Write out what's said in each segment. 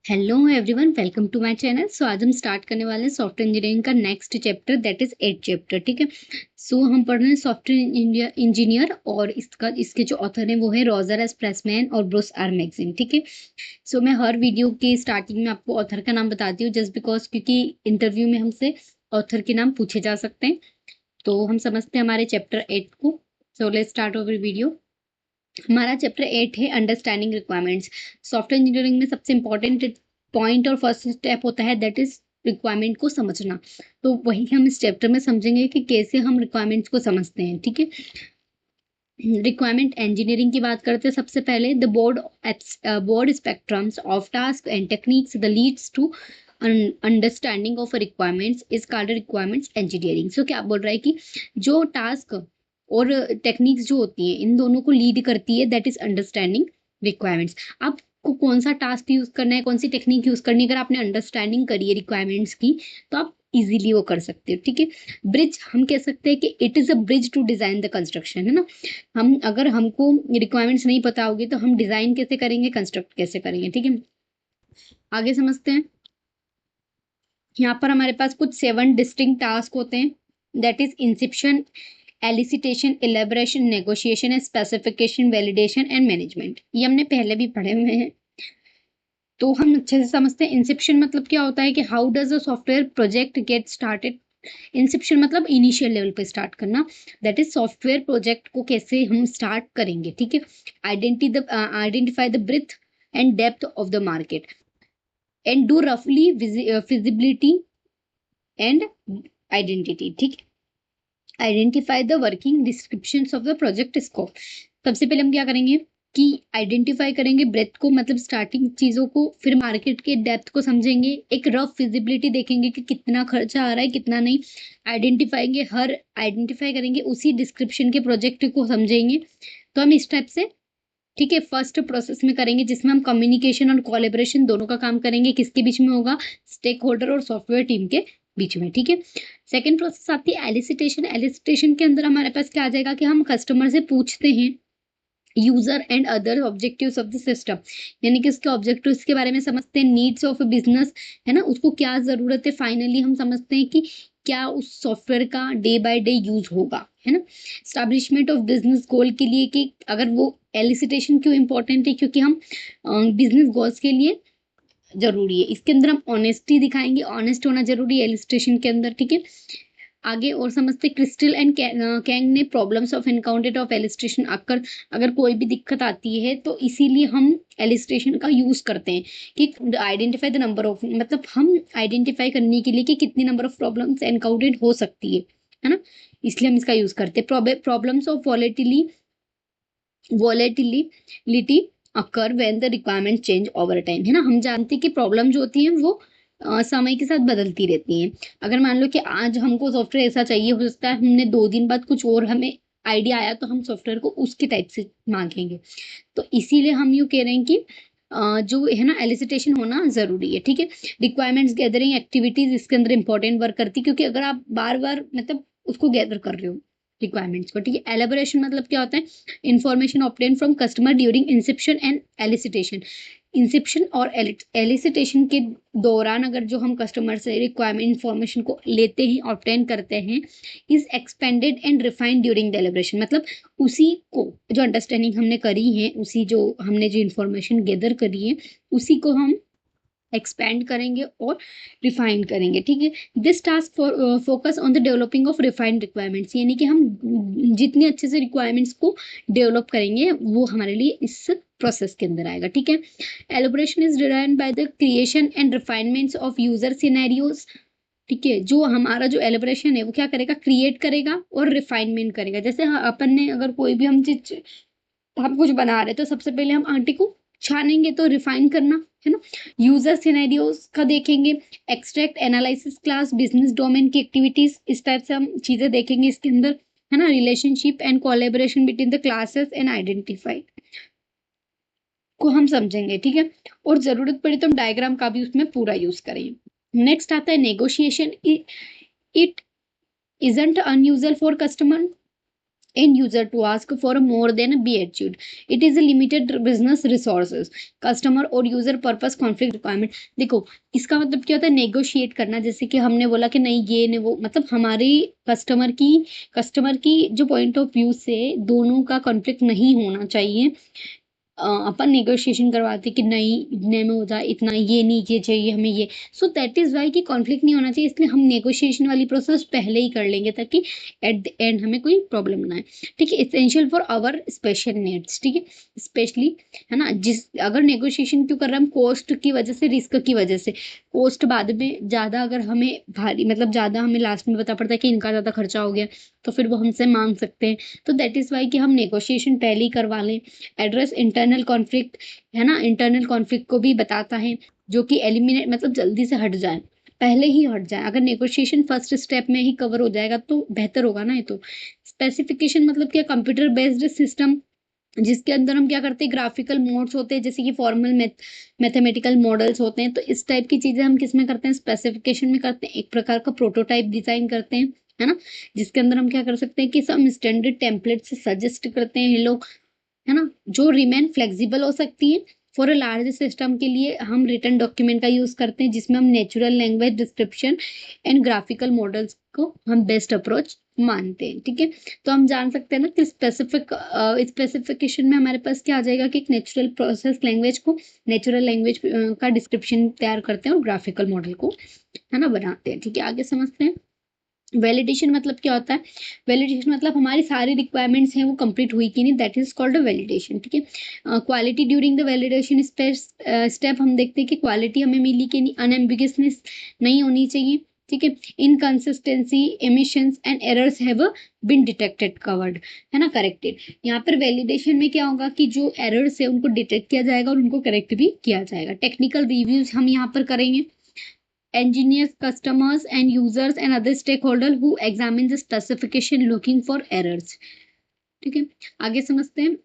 Hello everyone, welcome to my channel. So आज हम start करने वाले हैं सॉफ्टवेयर इंजीनियरिंग का next chapter, that is 8 chapter. ठीक है। सो हम पढ़ रहे हैं सॉफ्टवेयर इंजीनियर और इसके जो ऑथर हैं वो है रोजर एस प्रेसमैन और ब्रूस आर मैक्सिम। ठीक है। सो मैं हर वीडियो के स्टार्टिंग में आपको ऑथर का नाम बताती हूँ, जस्ट बिकॉज क्योंकि इंटरव्यू में हमसे ऑथर के नाम पूछे जा सकते हैं। तो हम समझते हैं हमारे चैप्टर 8 को। So let's start over video. हमारा चैप्टर 8 है अंडरस्टैंडिंग रिक्वायरमेंट्स। सॉफ्टवेयर इंजीनियरिंग में सबसे इंपॉर्टेंट पॉइंट और फर्स्ट स्टेप होता है दैट इज रिक्वायरमेंट को समझना। तो वही हम इस चैप्टर में समझेंगे कि कैसे हम रिक्वायरमेंट्स को समझते हैं। ठीक है। रिक्वायरमेंट इंजीनियरिंग की बात करते हैं। सबसे पहले the broad spectrums of task and techniques the leads to understanding of requirements is called requirements engineering. So क्या बोल रहा है कि जो टास्क और टेक्निक्स जो होती हैं इन दोनों को लीड करती है, दैट इज अंडरस्टैंडिंग रिक्वायरमेंट्स। आपको कौन सा टास्क यूज करना है, कौन सी टेक्निक यूज करनी है, अगर आपने अंडरस्टैंडिंग करी है रिक्वायरमेंट्स की तो आप इजीली वो कर सकते हो। ठीक है। ब्रिज हम कह सकते हैं कि it is a bridge to design the construction, है ना। हम अगर हमको रिक्वायरमेंट्स नहीं पता होगी तो हम डिजाइन कैसे करेंगे, कंस्ट्रक्ट कैसे करेंगे। ठीक है। आगे समझते हैं। यहाँ पर हमारे पास कुछ 7 डिस्टिंक्ट टास्क होते हैं, that is inception, elicitation, elaboration, negotiation and specification, validation and management. ये हमने पहले भी पढ़े हुए हैं, तो हम अच्छे से समझते हैं। इंसेप्शन मतलब क्या होता है कि how does a software project get started. Inception मतलब इनिशियल लेवल पे स्टार्ट करना, दैट इज सॉफ्टवेयर प्रोजेक्ट को कैसे हम स्टार्ट करेंगे। ठीक है। Identify the breadth and depth of the market and do रफली फिजिबिलिटी एंड आइडेंटिटी। ठीक है। Identify the working descriptions of the project scope. सबसे पहले हम क्या करेंगे कि आइडेंटिफाई करेंगे ब्रेथ को, मतलब स्टार्टिंग चीजों को, फिर मार्केट के डेप्थ को समझेंगे, एक रफ फिजिबिलिटी देखेंगे कि कितना खर्चा आ रहा है कितना नहीं, आइडेंटिफाई करेंगे, उसी डिस्क्रिप्शन के प्रोजेक्ट को समझेंगे। तो हम इस टाइप से, ठीक है, फर्स्ट प्रोसेस में करेंगे जिसमें हम कम्युनिकेशन और कोलैबोरेशन दोनों का काम करेंगे। किसके बीच में होगा? स्टेक होल्डर और सॉफ्टवेयर टीम के बीच में। ठीक है। सेकेंड प्रोसेस आती है एलिसिटेशन। एलिसिटेशन के अंदर हमारे पास क्या आ जाएगा कि हम कस्टमर से पूछते हैं user and other objectives of the system, यानी कि उसके ऑब्जेक्टिव्स के बारे में समझते हैं, नीड्स ऑफ बिजनेस, है ना, उसको क्या जरूरत है। फाइनली हम समझते हैं कि क्या उस सॉफ्टवेयर का डे बाय डे यूज होगा, है ना। स्टैब्लिशमेंट ऑफ बिजनेस गोल के लिए, कि अगर वो एलिसिटेशन क्यों इंपॉर्टेंट है, क्योंकि हम बिजनेस गोल्स के लिए जरूरी है। इसके अंदर हम ऑनेस्टी दिखाएंगे, ऑनेस्ट होना जरूरी है एलिसिटेशन के अंदर। ठीक है। आगे और समझते, क्रिस्टल एंड कैंग ने प्रॉब्लम्स ऑफ एनकाउंटेड ऑफ एलिस्ट्रेशन आकर, अगर कोई भी दिक्कत आती है तो इसीलिए हम एलिस्ट्रेशन का यूज करते हैं कि आइडेंटिफाई द नंबर ऑफ, मतलब हम आइडेंटिफाई करने के लिए कि कितनी नंबर ऑफ प्रॉब्लम्स एनकाउंटेड हो सकती है ना, इसलिए हम इसका यूज करते हैं। Problems of volatility occur when the requirement change over time, है ना। हम जानते हैं कि प्रॉब्लम जो होती है वो समय के साथ बदलती रहती हैं। अगर मान लो कि आज हमको सॉफ्टवेयर ऐसा चाहिए, हो सकता है हमने 2 दिन बाद कुछ और हमें आइडिया आया तो हम सॉफ्टवेयर को उसके टाइप से मांगेंगे। तो इसीलिए हम यूँ कह रहे हैं कि जो है ना एलिसिटेशन होना जरूरी है। ठीक है। रिक्वायरमेंट्स गैदरिंग एक्टिविटीज इसके अंदर इंपॉर्टेंट वर्क करती है, क्योंकि अगर आप बार बार मतलब उसको गैदर कर रहे हो रिक्वायरमेंट्स को। ठीक है। एलेबोरेशन मतलब क्या होता है? Information obtain from customer during Inception and elicitation. Inception और एलिसिटेशन के दौरान अगर जो हम कस्टमर से रिक्वायरमेंट इंफॉर्मेशन को लेते हैं, ऑब्टेन करते हैं, is expanded and refined during deliberation, मतलब उसी को जो अंडरस्टैंडिंग हमने करी है, उसी जो हमने जो इंफॉर्मेशन गैदर करी है उसी को हम एक्सपेंड करेंगे और रिफाइन करेंगे। ठीक है। This task focus on the developing of refined requirements, यानी कि हम जितने अच्छे से रिक्वायरमेंट्स को डेवलप करेंगे वो हमारे लिए इस प्रोसेस के अंदर आएगा। ठीक है। Elaboration is derived by the creation and refinements of user scenarios. ठीक है। जो हमारा जो एलोबरेशन है वो क्या करेगा? क्रिएट करेगा और रिफाइनमेंट करेगा। जैसे अपन ने अगर कोई भी हम कुछ बना रहे तो सबसे पहले हम आटे को छानेंगे, तो रिफाइन करना, है ना। यूजर सिनेरियोज का देखेंगे, extract, analysis class, business domain की एक्टिविटीज, इस टाइप से हम चीजें देखेंगे इसके अंदर, है ना। Relationship and collaboration between the classes and identify को हम समझेंगे। ठीक है। और जरूरत पड़ी तो हम डायग्राम का भी उसमें पूरा यूज करेंगे। नेक्स्ट आता है negotiation. It isn't unusual for customer end user to ask for more than a be achieved. It is a limited business resources, customer और user purpose conflict requirement. देखो इसका मतलब क्या होता है, नेगोशिएट करना, जैसे कि हमने बोला कि नहीं ये नहीं वो, मतलब हमारी कस्टमर की जो पॉइंट ऑफ व्यू से दोनों का कॉन्फ्लिक्ट नहीं होना चाहिए। अपन नेगोशिएशन करवाते कि नहीं इतने में हो जाए, इतना ये नहीं ये चाहिए हमें ये, सो दैट इज वाई कि कॉन्फ्लिक्ट नहीं होना चाहिए, इसलिए हम नेगोशिएशन वाली प्रोसेस पहले ही कर लेंगे ताकि एट द एंड हमें कोई प्रॉब्लम ना आए। ठीक है, essential for our special needs. ठीक है, स्पेशली है ना, जिस अगर नेगोशिएशन क्यों कर रहे हैं हम, कोस्ट की वजह से, रिस्क की वजह से। कोस्ट बाद में ज्यादा अगर हमें भारी, मतलब ज्यादा हमें लास्ट में पता पड़ता है कि इनका ज्यादा खर्चा हो गया, तो फिर वो हमसे मांग सकते हैं। तो दैट इज वाई कि हम नेगोशिएशन पहले ही करवा लें। एड्रेस इंटरनल कॉन्फ्लिक्ट, है ना, इंटरनल कॉन्फ्लिक्ट को भी बताता है, जो कि एलिमिनेट, मतलब जल्दी से हट जाए, पहले ही हट जाए। अगर नेगोशिएशन फर्स्ट स्टेप में ही कवर हो जाएगा तो बेहतर होगा ना। ये तो स्पेसिफिकेशन मतलब क्या, कंप्यूटर बेस्ड सिस्टम जिसके अंदर हम क्या करते हैं, ग्राफिकल मोड्स होते हैं, जैसे कि फॉर्मल मैथमेटिकल मॉडल्स होते हैं, तो इस टाइप की चीजें हम किस में करते हैं, स्पेसिफिकेशन में करते हैं। एक प्रकार का प्रोटोटाइप डिजाइन करते हैं, है ना, जिसके अंदर हम क्या कर सकते हैं कि सब स्टैंडर्ड टेम्पलेट से सजेस्ट करते हैं ये लोग, है ना, जो रिमेन फ्लेक्सिबल हो सकती है। फॉर अ लार्ज सिस्टम के लिए हम रिटर्न डॉक्यूमेंट का यूज करते हैं, जिसमें हम natural language description and graphical models को हम बेस्ट अप्रोच मानते हैं। ठीक है, तो हम जान सकते हैं ना कि स्पेसिफिकेशन में हमारे पास क्या आ जाएगा कि एक नेचुरल प्रोसेस लैंग्वेज को, नेचुरल लैंग्वेज का डिस्क्रिप्शन तैयार करते हैं और ग्राफिकल मॉडल को, है ना, बनाते हैं। ठीक है, आगे समझते हैं। वैलिडेशन मतलब क्या होता है, वैलिडेशन मतलब हमारी सारी रिक्वायरमेंट्स हैं वो कंप्लीट हुई कि नहीं, that is called a validation. ठीक है, quality during the validation step हम देखते हैं कि क्वालिटी हमें मिली कि नहीं, अनएम्बिगसनेस नहीं होनी चाहिए। ठीक है, inconsistency, emissions and errors have been detected, covered, है ना, करेक्टेड। यहाँ पर वैलिडेशन में क्या होगा कि जो एरर्स है उनको डिटेक्ट किया जाएगा और उनको करेक्ट भी किया जाएगा। टेक्निकल रिव्यूज हम यहाँ पर करेंगे। Engineers, customers, and users and other stakeholders who examine the specification looking for errors. ठीक है, आगे समझते हैं।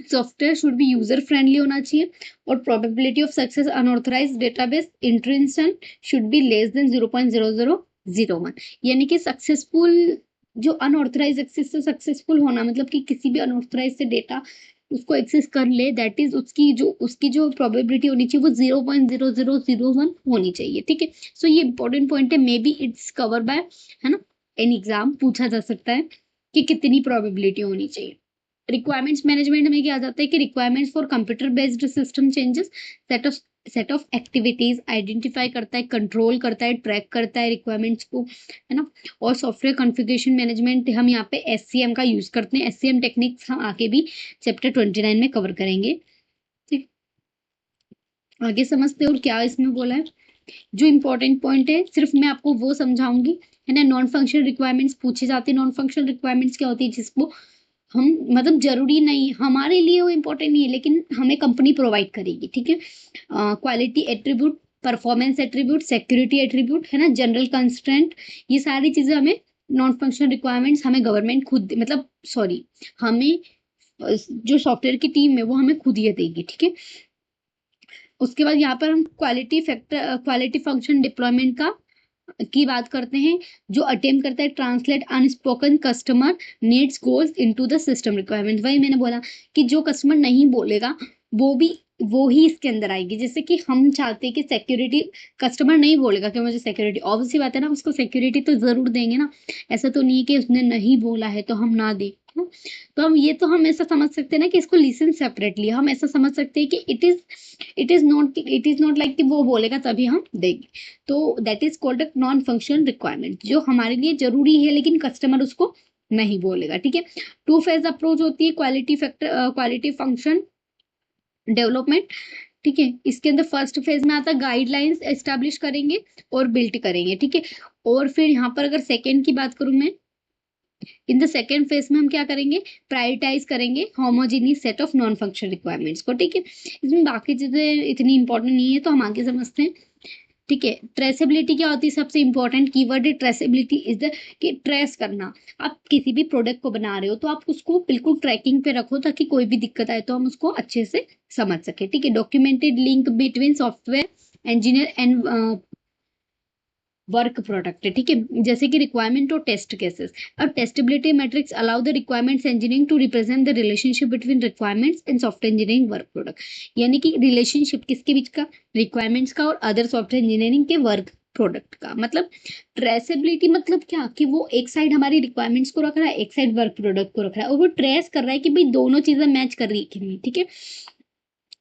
Software should be user friendly होना चाहिए और probability of success unauthorised database intrusion should be less than 0.0001, यानी कि सक्सेसफुल जो अनऑथराइज एक्सेस से सक्सेसफुल होना, मतलब कि किसी भी अनऑथराइज से डेटा उसको एक्सेस कर ले, दैट इज उसकी जो प्रोबेबिलिटी होनी चाहिए वो 0.0001 होनी चाहिए। ठीक है, सो ये इंपॉर्टेंट पॉइंट है, may be its cover by, है ना, एन एग्जाम पूछा जा सकता है कि कितनी प्रोबेबिलिटी होनी चाहिए। रिक्वायरमेंट्स मैनेजमेंट में क्या आ जाता है कि requirements for computer based system changes, set of activities identify करता है, कंट्रोल करता है, ट्रैक करता है रिक्वायरमेंट्स को, है ना। और सॉफ्टवेयर कॉन्फ़िगरेशन मैनेजमेंट हम यहाँ पे SCM का यूज करते हैं। SCM टेक्निक्स हम आगे भी चैप्टर 29 में कवर करेंगे। ठीक, आगे समझते हैं और क्या इसमें बोला है। जो इंपॉर्टेंट पॉइंट है सिर्फ मैं आपको वो समझाऊंगी, है ना। नॉन फंक्शनल रिक्वायरमेंट्स पूछे जाते हैं। नॉन फंक्शनल रिक्वायरमेंट्स क्या होती है, जिसको हम, मतलब जरूरी नहीं हमारे लिए वो इम्पोर्टेंट नहीं है, लेकिन हमें कंपनी प्रोवाइड करेगी। ठीक है, quality attribute, performance attribute, security attribute, है ना, जनरल कंस्ट्रेंट, ये सारी चीजें हमें नॉन फंक्शनल रिक्वायरमेंट्स हमें गवर्नमेंट खुद, मतलब सॉरी, हमें जो सॉफ्टवेयर की टीम है वो हमें खुद ये देगी। ठीक है, उसके बाद यहाँ पर हम क्वालिटी फंक्शन डिप्लॉयमेंट की बात करते हैं, जो अटेम्प्ट करता है translate unspoken customer needs goals into the system requirement. वही मैंने बोला कि जो कस्टमर नहीं बोलेगा वो ही इसके अंदर आएगी। जैसे कि हम चाहते हैं कि सिक्योरिटी, कस्टमर नहीं बोलेगा कि मुझे सिक्योरिटी, ऑब्वियसली बात है ना, उसको सिक्योरिटी तो जरूर देंगे ना। ऐसा तो नहीं है कि उसने नहीं बोला है तो हम ना दें, है ना? तो हम ऐसा समझ सकते हैं ना कि इसको लिसन सेपरेटली, हम ऐसा समझ सकते हैं कि इट इज नॉट लाइक कि वो बोलेगा तभी हम देंगे। तो that is called non functional requirement, जो हमारे लिए जरूरी है लेकिन कस्टमर उसको नहीं बोलेगा। ठीक है, 2 फेज अप्रोच होती है क्वालिटी फंक्शन डेवलपमेंट। ठीक है, इसके अंदर फर्स्ट फेज में आता है गाइडलाइंस एस्टैब्लिश करेंगे और बिल्ड करेंगे। ठीक है, और फिर यहाँ पर अगर सेकेंड की बात करूं मैं, इन द सेकेंड फेज में हम क्या करेंगे, प्रायोरिटाइज करेंगे homogeneous set of non functional requirements को। ठीक है, इसमें बाकी चीजें इतनी इंपॉर्टेंट नहीं है तो हम आगे समझते हैं। ठीक है, ट्रेसेबिलिटी क्या होती है, सबसे इंपॉर्टेंट कीवर्ड है ट्रेसेबिलिटी इज द, कि ट्रेस करना। आप किसी भी प्रोडक्ट को बना रहे हो तो आप उसको बिल्कुल ट्रैकिंग पे रखो ताकि कोई भी दिक्कत आए तो हम उसको अच्छे से समझ सके। ठीक है, documented link between software engineer and work product है, ठीक है। जैसे कि रिक्वायरमेंट और टेस्ट केसेस। अब testability matrix allow the requirements engineering to represent the relationship between requirements and software engineering work product. यानी कि रिलेशनशिप किसके बीच का, रिक्वायरमेंट्स का और अदर सॉफ्टवेयर इंजीनियरिंग के वर्क प्रोडक्ट का। मतलब ट्रेसेबिलिटी मतलब क्या, कि वो एक साइड हमारी रिक्वायरमेंट्स को रख रहा है, एक साइड वर्क प्रोडक्ट को रख रहा है, और वो ट्रेस कर रहा है कि भाई दोनों चीजें मैच कर रही है कि नहीं, ठीक है।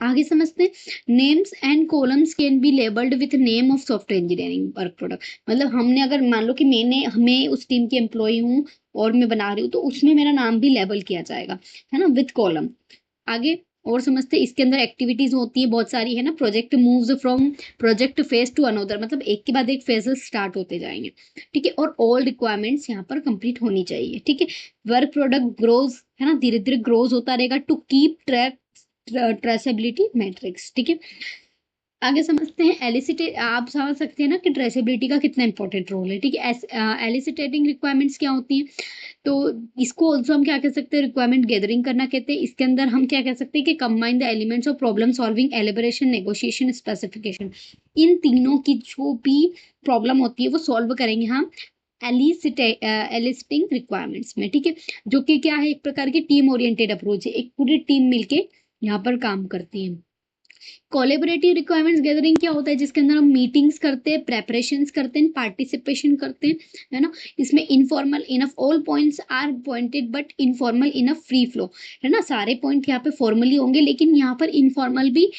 आगे समझते हैं, names and columns can be labelled with name of software engineering work product. मतलब हमने अगर मान लो कि मैं उस टीम की एम्प्लॉय हूँ और मैं बना रही हूँ, तो उसमें मेरा नाम भी लेबल किया जाएगा, है ना, विथ कॉलम। आगे और समझते हैं, इसके अंदर एक्टिविटीज होती है बहुत सारी, है ना। Project moves from project phase two another, मतलब एक के बाद एक फेजेस स्टार्ट होते जाएंगे, ठीक है। और ऑल रिक्वायरमेंट्स यहाँ पर कंप्लीट होनी चाहिए, ठीक है। वर्क प्रोडक्ट ग्रोज, है ना, धीरे धीरे ग्रोज होता रहेगा to keep track traceability matrix, ठीक है। आगे समझते हैं एलिसिटेट, आप समझ सकते हैं ना कि ट्रेसेबिलिटी का कितना इंपॉर्टेंट रोल है, ठीक है। एलिसिटेटिंग रिक्वायरमेंट्स क्या होती हैं, तो इसको ऑल्सो हम क्या कह सकते हैं, रिक्वायरमेंट गैदरिंग करना कहते हैं। इसके अंदर हम क्या कह सकते हैं कि combine the elements of problem solving, elaboration, negotiation, specification. इन तीनों की जो भी प्रॉब्लम होती है वो सॉल्व करेंगे हम एलिसिटिंग रिक्वायरमेंट्स में, ठीक है। जो कि क्या है, एक प्रकार की टीम ओरिएंटेड अप्रोच है, एक पूरी टीम मिलके यहाँ पर काम करती है। कोलेबरेटिव रिक्वायरमेंट्स गैदरिंग क्या होता है, जिसके अंदर हम मीटिंग्स करते हैं, प्रेपरेशंस करते हैं, पार्टिसिपेशन करते हैं, है ना। इसमें informal enough, all points are pointed but informal enough, free flow, है ना। सारे पॉइंट यहाँ पे फॉर्मली होंगे, लेकिन यहाँ पर इनफॉर्मल भी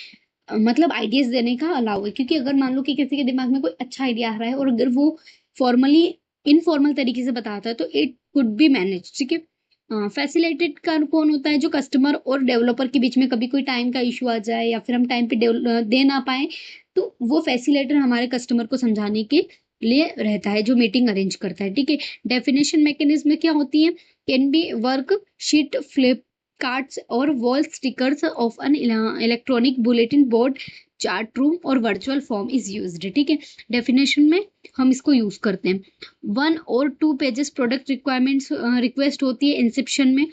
मतलब आइडियाज देने का अलाउ है, क्योंकि अगर मान लो कि किसी के दिमाग में कोई अच्छा आइडिया आ रहा है और अगर वो फॉर्मली इनफॉर्मल तरीके से बताता है तो इट कुड बी मैनेज, ठीक है। फैसिलिटेट का कौन होता है, जो कस्टमर और डेवलपर के बीच में कभी कोई टाइम का इशू आ जाए या फिर हम टाइम पे दे ना पाए, तो वो फैसिलिटेटर हमारे कस्टमर को समझाने के लिए रहता है, जो मीटिंग अरेंज करता है, ठीक है। डेफिनेशन मैकेनिज्म क्या होती है, can be work sheet, flip cards और wall stickers of an electronic bulletin board, chart room और वर्चुअल फॉर्म इज यूज्ड, ठीक है। डेफिनेशन में हम इसको यूज करते हैं। 1 और 2 पेजेस प्रोडक्ट रिक्वायरमेंट्स रिक्वेस्ट होती है इंसेप्शन में।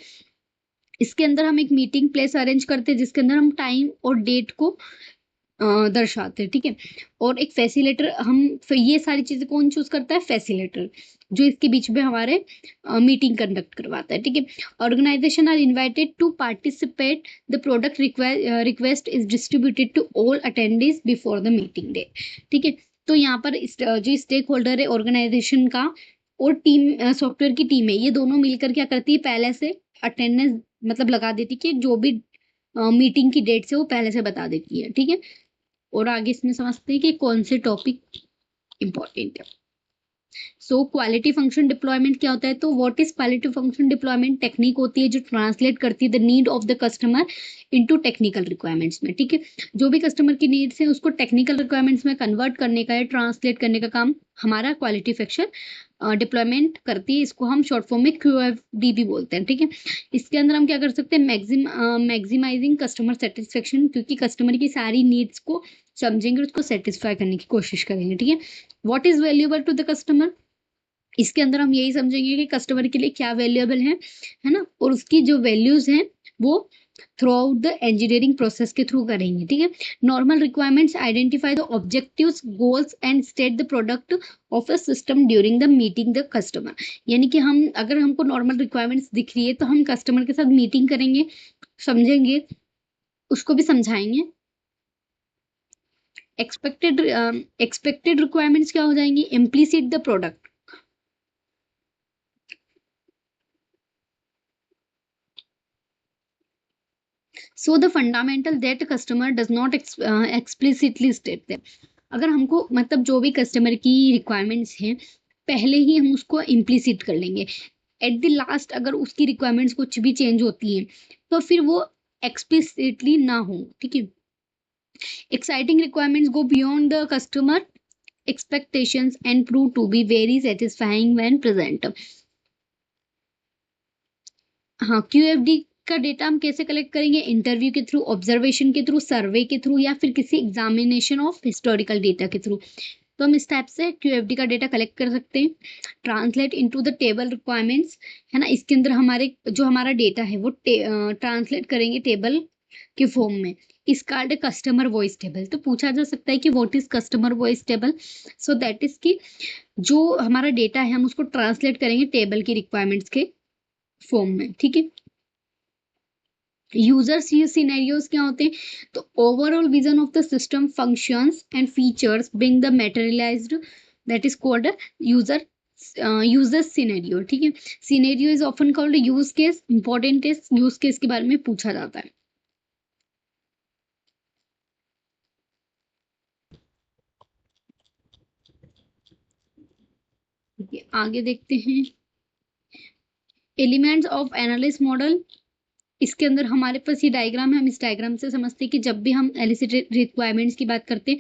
इसके अंदर हम एक मीटिंग प्लेस अरेंज करते हैं, जिसके अंदर हम टाइम और डेट को दर्शाते हैं, ठीक है। और एक फैसिलेटर, हम ये सारी चीजें कौन चूज करता है, फैसिलेटर, जो इसके बीच में हमारे मीटिंग कंडक्ट करवाता है, ठीक है। Organisation are invited to participate, the product request is distributed to all attendees before the meeting day, ठीक है। तो यहाँ पर जो स्टेक होल्डर है ऑर्गेनाइजेशन का और टीम सॉफ्टवेयर की टीम है, ये दोनों मिलकर क्या करती है, पहले से अटेंडेंस मतलब लगा देती है, कि जो भी मीटिंग की डेट से वो पहले से बता देती है, ठीक है। और आगे इसमें समझते हैं कि कौन से टॉपिक इंपॉर्टेंट है। सो क्वालिटी फंक्शन डिप्लॉयमेंट क्या होता है, तो what is quality function deployment, technique होती है जो ट्रांसलेट करती है the need of the customer into technical requirements में, ठीक है। जो भी कस्टमर की नीड्स है उसको टेक्निकल रिक्वायरमेंट्स में कन्वर्ट करने का या ट्रांसलेट करने का काम हमारा क्वालिटी फंक्शन डिप्लॉयमेंट करती है। इसको हम शॉर्ट फॉर्म में QFD भी बोलते हैं, ठीक है। इसके अंदर हम क्या कर सकते हैं, मैक्सिमाइजिंग कस्टमर सेटिस्फेक्शन, क्योंकि कस्टमर की सारी नीड्स को समझेंगे, उसको सेटिस्फाई करने की कोशिश करेंगे, ठीक है। What is valuable to the customer, इसके अंदर हम यही समझेंगे कि कस्टमर के लिए क्या वैल्यूएबल है ना, और उसकी जो वैल्यूज हैं वो through out the engineering process के थ्रू करेंगे, ठीक है। Normal requirements identify the objectives, goals and state the product of a system during the meeting the customer. यानी कि हम अगर हमको नॉर्मल रिक्वायरमेंट्स दिख रही है तो हम कस्टमर के साथ मीटिंग करेंगे, समझेंगे, उसको भी समझाएंगे। एक्सपेक्टेड रिक्वायरमेंट्स क्या हो जाएंगी, implicit the product. So the fundamental that customer does not explicitly state them. अगर हमको मतलब जो भी कस्टमर की रिक्वायरमेंट्स हैं पहले ही हम उसको इम्प्लिसिट कर लेंगे, एट द लास्ट अगर उसकी रिक्वायरमेंट्स कुछ भी चेंज होती हैं तो फिर वो एक्सप्लिसिटली ना हो, ठीक है। Exciting requirements go beyond the customer expectations and prove to be very satisfying when present। हाँ, QFD का डेटा हम कैसे कलेक्ट करेंगे, इंटरव्यू के थ्रू, ऑब्जर्वेशन के थ्रू, सर्वे के थ्रू, या फिर किसी एग्जामिनेशन ऑफ हिस्टोरिकल डेटा के थ्रू। तो हम इस टाइप से QFD का डेटा कलेक्ट कर सकते हैं। Translate into the table requirements, है ना, इसके अंदर हमारे जो हमारा डेटा है वो ट्रांसलेट करेंगे टेबल के फॉर्म में। Is called customer voice table. तो पूछा जा सकता है कि what is customer voice table. So that is कि जो हमारा डेटा है हम उसको ट्रांसलेट करेंगे टेबल की रिक्वायरमेंट्स के फॉर्म में, ठीक है। यूजर्स सिनेरियोज क्या होते हैं, तो overall vision of the system functions and features being the materialized, that is called user user scenario, ठीक है। Scenario is often called use case. Important is use case के बारे में पूछा जाता है। आगे देखते हैं एलिमेंट्स ऑफ एनालिसिस मॉडल। इसके अंदर हमारे पास ये डायग्राम है। हम इस डायग्राम से समझते हैं कि जब भी हम एलिसिटेड रिक्वायरमेंट्स की बात करते हैं,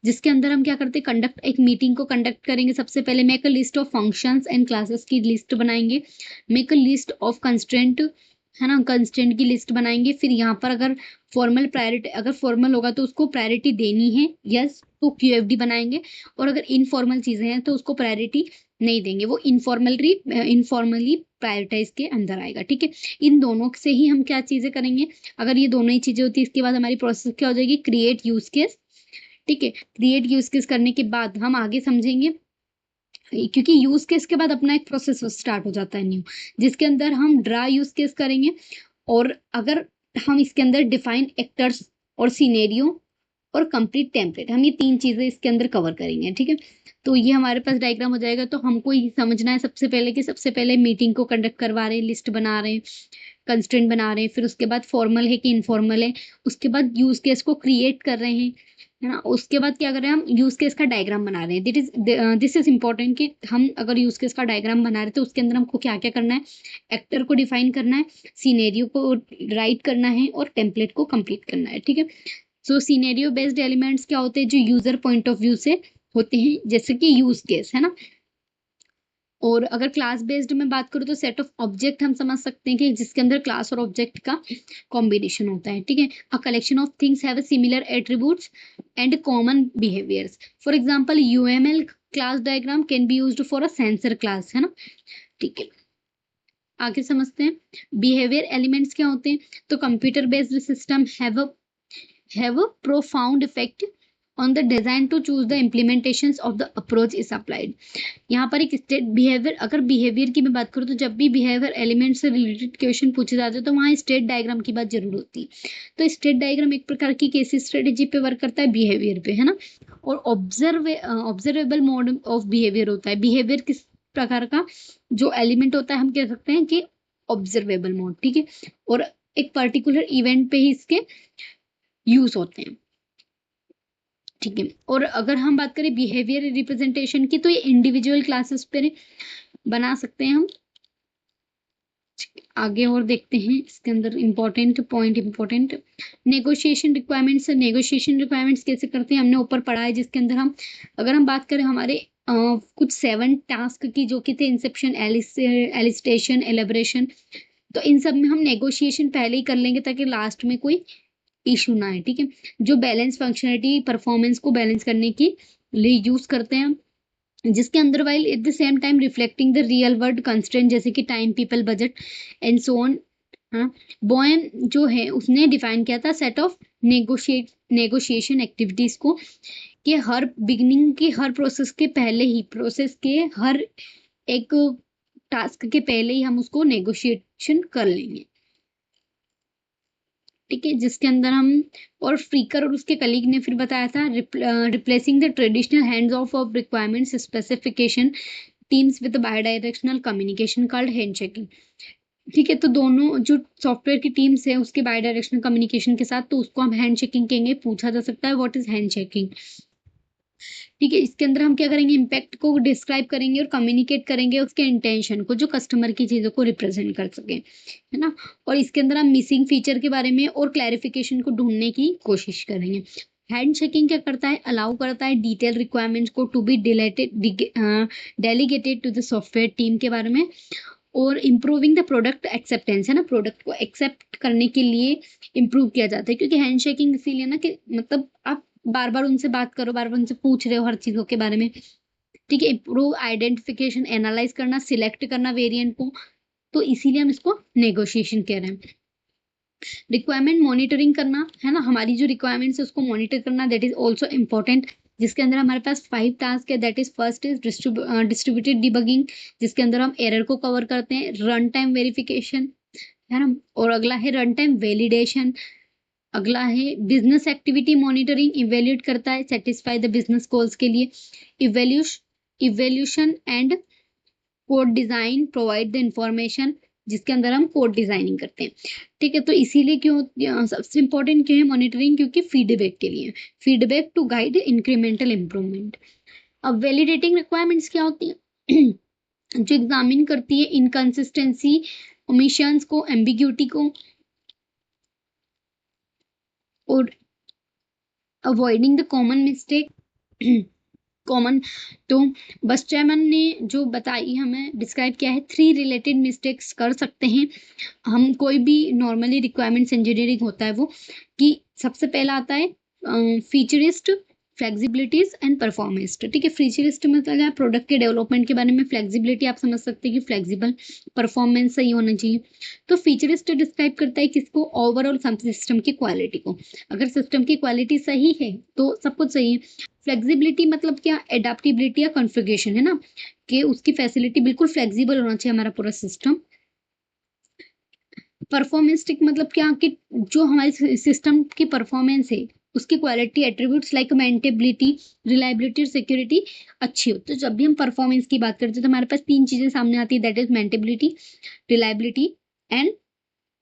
जिसके अंदर हम क्या करते हैं, कंडक्ट एक मीटिंग को कंडक्ट करेंगे। सबसे पहले make a list of functions and classes की लिस्ट बनाएंगे। Make a list of constraint, है ना, कंस्ट्रेंट की लिस्ट बनाएंगे। फिर यहाँ पर अगर फॉर्मल प्रायोरिटी, अगर फॉर्मल होगा तो उसको प्रायोरिटी देनी है, यस, तो क्यूएफडी बनाएंगे। और अगर इनफॉर्मल चीजें हैं तो उसको प्रायोरिटी नहीं देंगे, वो इनफॉर्मली प्रायोरिटाइज के अंदर आएगा, ठीक है। इन दोनों से ही हम क्या चीजें करेंगे, अगर ये दोनों ही चीजें होती है, इसके बाद हमारी प्रोसेस क्या हो जाएगी, क्रिएट यूज केस, ठीक है। क्रिएट यूज केस करने के बाद हम आगे समझेंगे, क्योंकि यूज केस के बाद अपना एक प्रोसेस स्टार्ट हो जाता है न्यू, जिसके अंदर हम ड्रा यूज केस करेंगे। और अगर हम इसके अंदर डिफाइन एक्टर्स और सिनेरियो और कंप्लीट टेम्पलेट, हम ये तीन चीजें इसके अंदर कवर करेंगे, ठीक है। तो ये हमारे पास डायग्राम हो जाएगा। तो हमको ये समझना है सबसे पहले कि सबसे पहले मीटिंग को कंडक्ट करवा रहे हैं, लिस्ट बना रहे हैं, कंस्ट्रेंट बना रहे हैं, फिर उसके बाद फॉर्मल है कि इनफॉर्मल है, उसके बाद यूज केस को क्रिएट कर रहे हैं, है ना। उसके बाद क्या कर रहे हैं, हम यूज केस का डायग्राम बना रहे हैं। दिस इज इंपॉर्टेंट कि हम अगर यूज केस का डायग्राम बना रहे हैं तो उसके अंदर हमको क्या क्या करना है, एक्टर को डिफाइन करना है, सिनेरियो को राइट करना है और टेम्पलेट को कंप्लीट करना है, ठीक है। सो सिनेरियो बेस्ड एलिमेंट्स क्या होते हैं, जो यूजर पॉइंट ऑफ व्यू से होते हैं, जैसे कि यूज केस, है ना। और अगर क्लास बेस्ड में बात करूँ तो सेट ऑफ ऑब्जेक्ट हम समझ सकते हैं कि जिसके अंदर क्लास और ऑब्जेक्ट का कॉम्बिनेशन होता है, ठीक है। A collection of things have similar attributes and common behaviours. For example UML class diagram can be used for a sensor class, है ना, ठीक है। आगे समझते हैं बिहेवियर एलिमेंट्स क्या होते हैं। तो computer based system have a profound effect on the design to choose the implementations of the approach is applied। यहाँ पर एक स्टेट बिहेवियर, अगर बिहेवियर की मैं बात करूँ तो जब भी बिहेवियर एलिमेंट से रिलेटेड क्वेश्चन पूछे जाते हैं तो वहाँ स्टेट डायग्राम की बात जरूर होती है। तो स्टेट डायग्राम एक प्रकार की केस स्ट्रेटेजी पे वर्क करता है बिहेवियर पे, है ना। और ऑब्जर्वेबल मोड ऑफ बिहेवियर होता है। बिहेवियर किस प्रकार का जो एलिमेंट होता है, हम कह सकते हैं कि ऑब्जर्वेबल मोड, ठीक है। और एक पर्टिकुलर इवेंट पे ही इसके यूज होते हैं, ठीक है। और अगर हम बात करें बिहेवियर रिप्रेजेंटेशन की, तो ये इंडिविजुअल क्लासेस पे बना सकते हैं हम। आगे और देखते हैं इसके अंदर important negotiation requirements. Negotiation requirements कैसे करते हैं हमने ऊपर पढ़ा है, जिसके अंदर हम, अगर हम बात करें हमारे कुछ 7 टास्क की जो कि थे इंसेप्शन, एलिस्टेशन, एलिब्रेशन, तो इन सब में हम नेगोशिएशन पहले ही कर लेंगे ताकि लास्ट में कोई इशू ना है, ठीक है। जो बैलेंस फंक्शनलिटी परफॉर्मेंस को बैलेंस करने के लिए यूज करते हैं हम, जिसके अंदर while at the same time reflecting the real world constraint, जैसे कि time, people, budget and so on. हाँ, बोयन जो है उसने डिफाइन किया था सेट ऑफ नेगोशिएशन एक्टिविटीज को, कि हर बिगिनिंग की हर प्रोसेस के पहले ही, प्रोसेस के हर एक टास्क के पहले ही हम उसको नेगोशिएशन कर लेंगे, ठीक है। जिसके अंदर हम, और फ्रीकर और उसके कलीग ने फिर बताया था replacing the traditional hands of requirements specification teams with by directional communication called hand shaking, ठीक है। तो दोनों जो सॉफ्टवेयर की टीम्स है उसके बाई डायरेक्शनल कम्युनिकेशन के साथ, तो उसको हम हैंड शेकिंग कहेंगे। पूछा जा सकता है व्हाट इज हैंड शेकिंग, ठीक है। इसके अंदर हम क्या करेंगे, इम्पैक्ट को डिस्क्राइब करेंगे और कम्युनिकेट करेंगे उसके इंटेंशन को, जो कस्टमर की चीजों को रिप्रेजेंट कर सके, है ना। और इसके अंदर हम मिसिंग फीचर के बारे में और क्लैरिफिकेशन को ढूंढने की कोशिश करेंगे। हैंड शेकिंग क्या करता है, अलाउ करता है डिटेल रिक्वायरमेंट्स को to be delegated to the software team के बारे में, और इम्प्रूविंग द प्रोडक्ट एक्सेप्टेंस, है ना, प्रोडक्ट को एक्सेप्ट करने के लिए इम्प्रूव किया जाता है। क्योंकि हैंड शेकिंग इसीलिए ना कि मतलब आप बार बार उनसे बात करो, बार बार उनसे पूछ रहे हो हर चीजों के बारे में, ठीक है। इम्प्रूव आइडेंटिफिकेशन, एनालाइज करना, सिलेक्ट करना वेरिएंट को, तो इसीलिए हम इसको नेगोशिएशन कह रहे हैं। रिक्वायरमेंट मॉनिटरिंग करना है ना, हमारी जो रिक्वायरमेंट्स है उसको मॉनिटर करना, दैट इज ऑल्सो इम्पोर्टेंट, जिसके अंदर हमारे पास 5 टास्क है। That is first is distributed debugging, जिसके अंदर हम एरर को कवर करते हैं, रन टाइम वेरिफिकेशन है ना, और अगला है रन टाइम वैलिडेशन, अगला है बिजनेस एक्टिविटी मॉनिटरिंग, इवेल्यूएट करता है सेटिस्फाई द बिजनेस गोल्स के लिए, evaluation and code design provide the information, जिसके अंदर हम कोड डिजाइनिंग करते हैं। ठीक है, तो इसीलिए क्यों सबसे इंपॉर्टेंट क्यों है मॉनिटरिंग, क्योंकि फीडबैक के लिए, feedback to guide incremental improvement. अब वैलिडेटिंग रिक्वायरमेंट्स क्या होती है जो एग्जामिन करती है इनकंसिस्टेंसी, ओमिशंस को, एम्बिग्यूटी को, और avoiding the common mistake common. तो बस चैमन ने जो बताई हमें डिस्क्राइब किया है, 3 रिलेटेड मिस्टेक्स कर सकते हैं हम, कोई भी नॉर्मली रिक्वायरमेंट्स इंजीनियरिंग होता है वो, कि सबसे पहला आता है फीचरिस्ट, फ्लेक्सिबिलिटीज एंड परफॉर्मेंस। ठीक है, फीचरिस्ट मतलब है प्रोडक्ट के डेवलपमेंट के बारे में, फ्लेक्सिबिलिटी आप समझ सकते हैं कि फ्लेक्सिबल, परफॉर्मेंस सही होना चाहिए। तो फीचरिस्ट डिस्क्राइब करता है किसको, ओवरऑल सिस्टम की क्वालिटी को, अगर सिस्टम की क्वालिटी सही है तो सब कुछ सही है। फ्लेक्सिबिलिटी मतलब क्या, एडेप्टेबिलिटी या कॉन्फ़िगरेशन है ना, कि उसकी फैसिलिटी बिल्कुल फ्लेक्सिबल होना चाहिए हमारा पूरा सिस्टम। परफॉर्मेंस्टिक मतलब क्या, कि जो हमारे सिस्टम की परफॉर्मेंस है उसकी quality attributes like maintainability, reliability और सिक्योरिटी अच्छी हो। तो जब भी हम परफॉर्मेंस की बात करते हैं तो हमारे पास 3 चीजें सामने आती है, that is maintainability, reliability and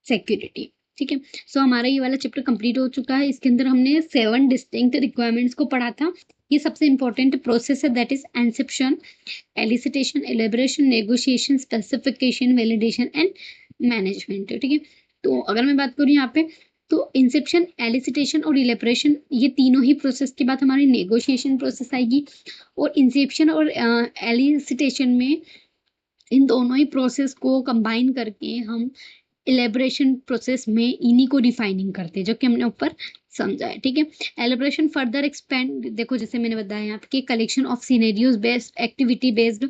security. ठीक है, सो हमारा ये वाला चैप्टर कंप्लीट हो चुका है। इसके अंदर हमने 7 डिस्टिंक्ट रिक्वायरमेंट्स को पढ़ा था। ये सबसे इंपॉर्टेंट प्रोसेस है, that is inception, elicitation, elaboration, negotiation, specification, validation and management. ठीक है, तो अगर मैं बात करूँ यहाँ पे, तो इंसेप्शन, एलिसिटेशन और इलेबरेशन, ये तीनों ही प्रोसेस के बाद हमारी नेगोशिएशन प्रोसेस आएगी, और इंसेप्शन और एलिसिटेशन में इन दोनों ही प्रोसेस को कंबाइन करके हम एलेबरेशन प्रोसेस में इन्हीं को डिफाइनिंग करते हैं, जो कि हमने ऊपर समझा है। ठीक है, एलेबरेशन फर्दर एक्सपेंड, देखो जैसे मैंने बताया यहाँ पे, collection of scenarios based, activity based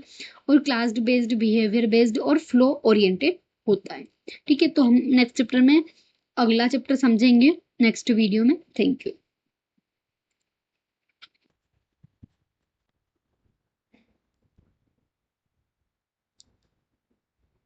और क्लास बेस्ड, बिहेवियर बेस्ड और फ्लो ओरिएंटेड होता है। ठीक है, तो हम नेक्स्ट चैप्टर में अगला चैप्टर समझेंगे नेक्स्ट वीडियो में। Thank you.